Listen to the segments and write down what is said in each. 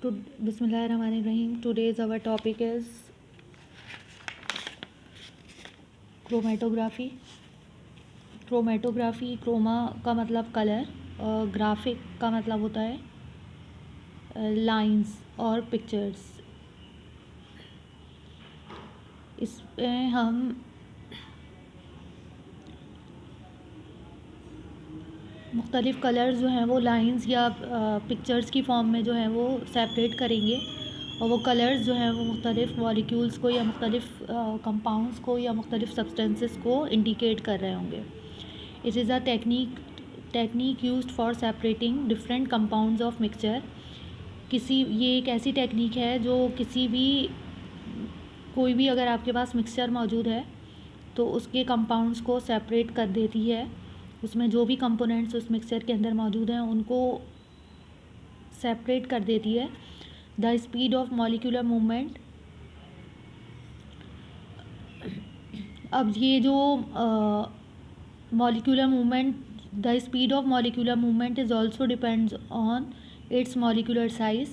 Bismillahirrahmanirrahim. Today's our topic is chromatography. Chroma का मतलब colour और ग्राफिक का मतलब होता है लाइंस और पिक्चर्स. इसमें हम मुख्तलिफ़ कलर्स जो हैं वो लाइंस या पिक्चर्स की फॉर्म में जो है वो सेपरेट करेंगे और वो कलर्स जो हैं वो मुख्तलिफ़ मॉलिक्यूल्स को या मुख्तलिफ़ कंपाउंड्स को या मुख्तलिफ़ सब्सटेंसेस को इंडिकेट कर रहे होंगे. It is a technique used for separating different compounds of mixture. ये एक ऐसी टेक्निक है जो कोई भी अगर आपके पास मिक्सचर मौजूद है तो उसके कंपाउंड्स को सेपरेट कर देती है. उसमें जो भी कंपोनेंट्स उस मिक्सचर के अंदर मौजूद हैं उनको सेपरेट कर देती है. The speed of molecular movement. अब ये जो molecular movement, the speed of molecular movement is also depends on it's molecular size.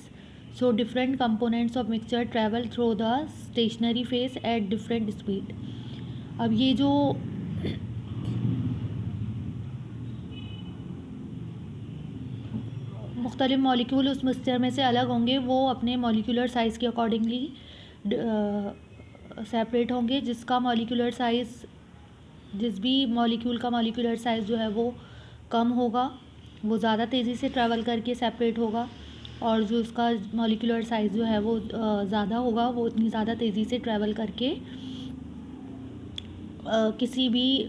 So different components of mixture travel through the stationary phase eight different speed. अब ये जो मुख्तलिफ़ molecule उस mixture में से अलग होंगे वो अपने मॉलिक्यूलर साइज़ के अकॉर्डिंगली सेपरेट होंगे. जिस भी मॉलिक्यूल का मॉलिक्यूलर साइज़ जो है वो कम होगा वो ज़्यादा तेज़ी से ट्रैवल करके सेपरेट होगा और जो उसका मॉलिक्यूलर साइज़ जो है वो ज़्यादा होगा वो उतनी ज़्यादा तेज़ी से ट्रैवल करके किसी भी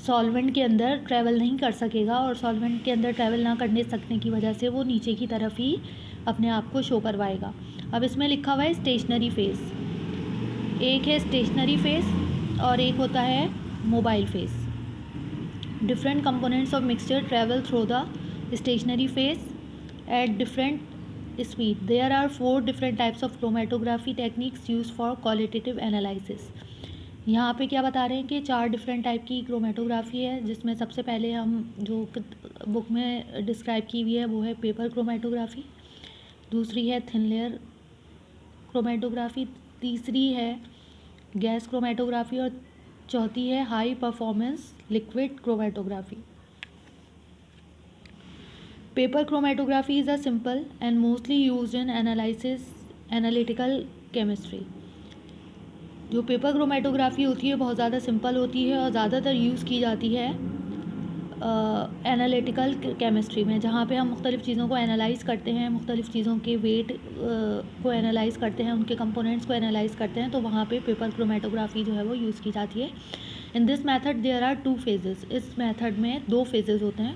सॉल्वेंट के अंदर ट्रैवल नहीं कर सकेगा और सॉल्वेंट के अंदर ट्रैवल ना करने सकने की वजह से वो नीचे की तरफ ही अपने आप को शो करवाएगा. अब इसमें लिखा हुआ है स्टेशनरी फेस. एक है स्टेशनरी फेस और एक होता है mobile phase. Different components of mixture travel through the stationary phase at different speed. There are 4 different types of chromatography techniques use for qualitative analysis. यहाँ पे क्या बता रहे हैं कि 4 डिफरेंट टाइप की क्रोमेटोग्राफी है, जिसमें सबसे पहले हम जो बुक में डिस्क्राइब की हुई है वो है पेपर क्रोमेटोग्राफी. दूसरी है थिन लेयर क्रोमेटोग्राफी. तीसरी है गैस क्रोमेटोग्राफी और चौथी है high performance liquid chromatography. Paper chromatography is a simple and mostly used in analytical chemistry. जो पेपर क्रोमेटोग्राफी होती है बहुत ज़्यादा सिंपल होती है और ज़्यादातर यूज़ की जाती है एनालिटिकल केमिस्ट्री में, जहाँ पे हम मुख्तलिफ़ चीज़ों को एनालाइज़ करते हैं, मुख्तलिफ़ चीज़ों के वेट को एनालाइज़ करते हैं, उनके कंपोनेंट्स को एनालाइज़ करते हैं, तो वहाँ पे पेपर क्रोमेटोग्राफी जो है वो यूज़ की जाती है. In this method there are 2 phases. इस मेथड में 2 फेजेस होते हैं.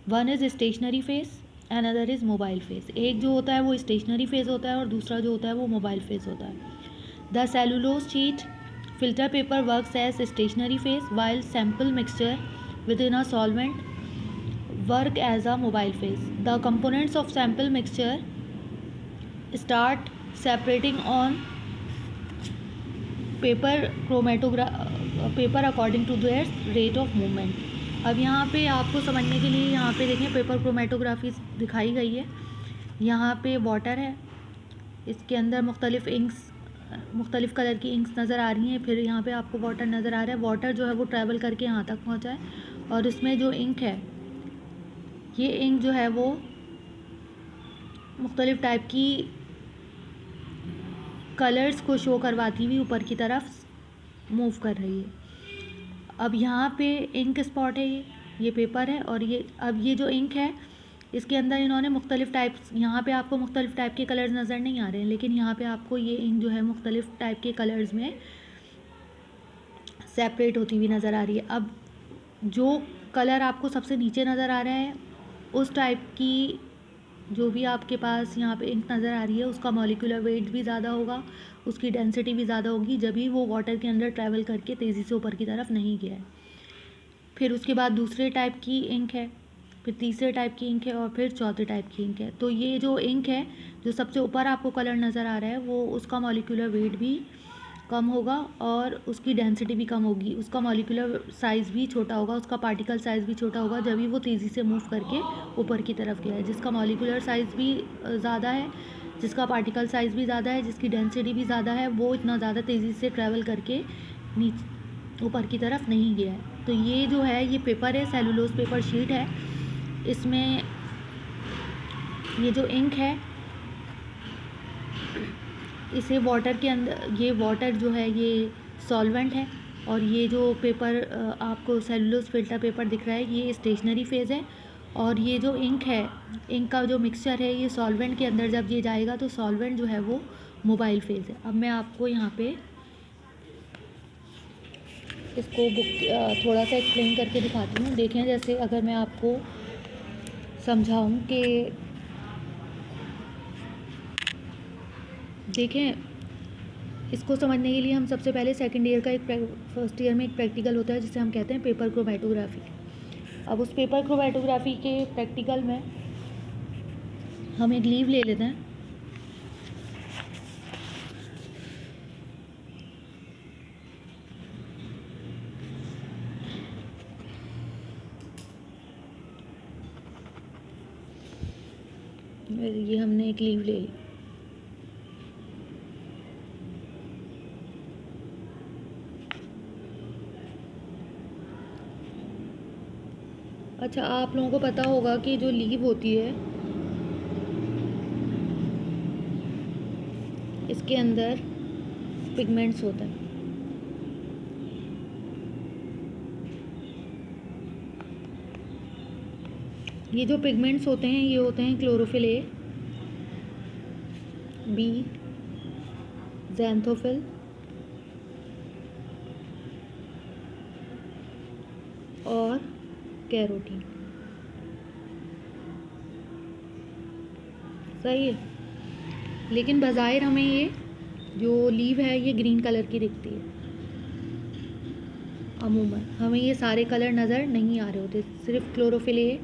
One is stationary phase and other is mobile phase. एक जो होता है वो स्टेशनरी फेज होता है और दूसरा जो होता है वो मोबाइल फेज होता है. The cellulose sheet filter paper works as stationary phase while sample mixture within a solvent work as a mobile phase. The components of sample mixture start separating on paper according to their rate of movement. अब यहाँ पे आपको समझने के लिए यहाँ पे देखें पेपर क्रोमेटोग्राफी दिखाई गई है. यहाँ पे वाटर है, इसके अंदर मुख्तलिफ़ कलर की इंक्स नज़र आ रही हैं. फिर यहाँ पे आपको वाटर नज़र आ रहा है. वाटर जो है वो ट्रैवल करके यहाँ तक पहुँचा है और इसमें जो इंक है ये इंक जो है वो मुख्तलिफ़ टाइप की कलर्स को शो करवाती हुई ऊपर की तरफ मूव कर रही है. अब यहाँ पे इंक स्पॉट है, ये पेपर है और ये जो इंक है इसके अंदर इन्होंने मुख्तलिफ़ टाइप्स, यहाँ पे आपको मुख्तलिफ़ टाइप के कलर्स नज़र नहीं आ रहे हैं, लेकिन यहाँ पे आपको ये इंक जो है मुख्तलिफ़ टाइप के कलर्स में सेपरेट होती हुई नज़र आ रही है. अब जो कलर आपको सबसे नीचे नज़र आ रहा है उस टाइप की जो भी आपके पास यहाँ पे इंक नज़र आ रही है उसका मॉलिक्यूलर वेट भी ज़्यादा होगा, उसकी डेंसिटी भी ज़्यादा होगी, जब भी वो वाटर के अंदर ट्रैवल करके तेज़ी से ऊपर की तरफ नहीं गया है. फिर उसके बाद दूसरे टाइप की इंक है, फिर तीसरे टाइप की इंक है और फिर चौथे टाइप की इंक है. तो ये जो इंक है जो सबसे ऊपर आपको कलर नज़र आ रहा है वो उसका मॉलिक्यूलर वेट भी कम होगा और उसकी डेंसिटी भी कम होगी, उसका मॉलिक्यूलर साइज़ भी छोटा होगा, उसका पार्टिकल साइज़ भी छोटा होगा जब भी वो तेज़ी से मूव करके ऊपर की तरफ गया है। जिसका मॉलिक्यूलर साइज़ भी ज़्यादा है, जिसका पार्टिकल साइज़ भी ज़्यादा है, जिसकी डेंसिटी भी ज़्यादा है, वो इतना ज़्यादा तेज़ी से ट्रैवल करके नीचे ऊपर की तरफ नहीं गया है। तो ये जो है ये पेपर है, सेलुलोज पेपर शीट है। इसमें ये जो इंक है इसे वाटर के अंदर, ये वाटर जो है ये सॉल्वेंट है, और ये जो पेपर आपको सेलुलोज फिल्टर पेपर दिख रहा है ये स्टेशनरी फेज़ है, और ये जो इंक है, इंक का जो मिक्सचर है ये सॉल्वेंट के अंदर जब ये जाएगा तो सॉल्वेंट जो है वो मोबाइल फेज़ है। अब मैं आपको यहाँ पे इसको थोड़ा सा एक्सप्लेन करके दिखाती हूँ। देखें, जैसे अगर मैं आपको समझाऊँ कि देखें, इसको समझने के लिए हम सबसे पहले सेकंड ईयर का फर्स्ट ईयर में एक प्रैक्टिकल होता है जिसे हम कहते हैं पेपर क्रोमैटोग्राफी। अब उस पेपर क्रोमैटोग्राफी के प्रैक्टिकल में हम एक लीव ले लेते हैं। ये हमने एक लीव ले ली। अच्छा, आप लोगों को पता होगा कि जो लीव होती है इसके अंदर पिगमेंट्स होते हैं। ये जो पिगमेंट्स होते हैं ये होते हैं क्लोरोफिल ए, बी, ज़ैंथोफिल और कैरोटीन। सही है, लेकिन बज़ाहिर हमें ये जो लीव है ये ग्रीन कलर की दिखती है। अमूमन हमें ये सारे कलर नज़र नहीं आ रहे होते, सिर्फ क्लोरोफिल ए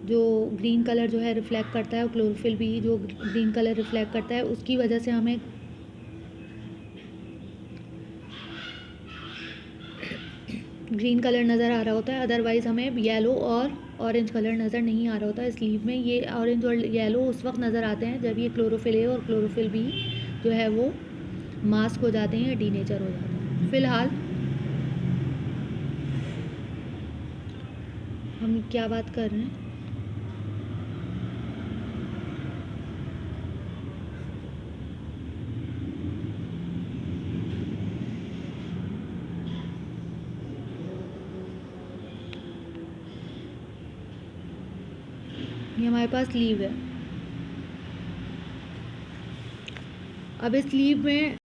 जो ग्रीन कलर जो है रिफ्लेक्ट करता है और क्लोरोफिल बी जो ग्रीन कलर रिफ्लेक्ट करता है, उसकी वजह से हमें ग्रीन कलर नज़र आ रहा होता है। अदरवाइज़ हमें येलो और ऑरेंज कलर नज़र नहीं आ रहा होता है। इस लीव में ये ऑरेंज और येलो उस वक्त नज़र आते हैं जब ये क्लोरोफिल ए और क्लोरोफिल बी जो है वो मास्क हो जाते हैं या डीनेचर हो जाते हैं। फ़िलहाल हम क्या बात कर रहे हैं, ये हमारे पास लीव है। अब इस लीव में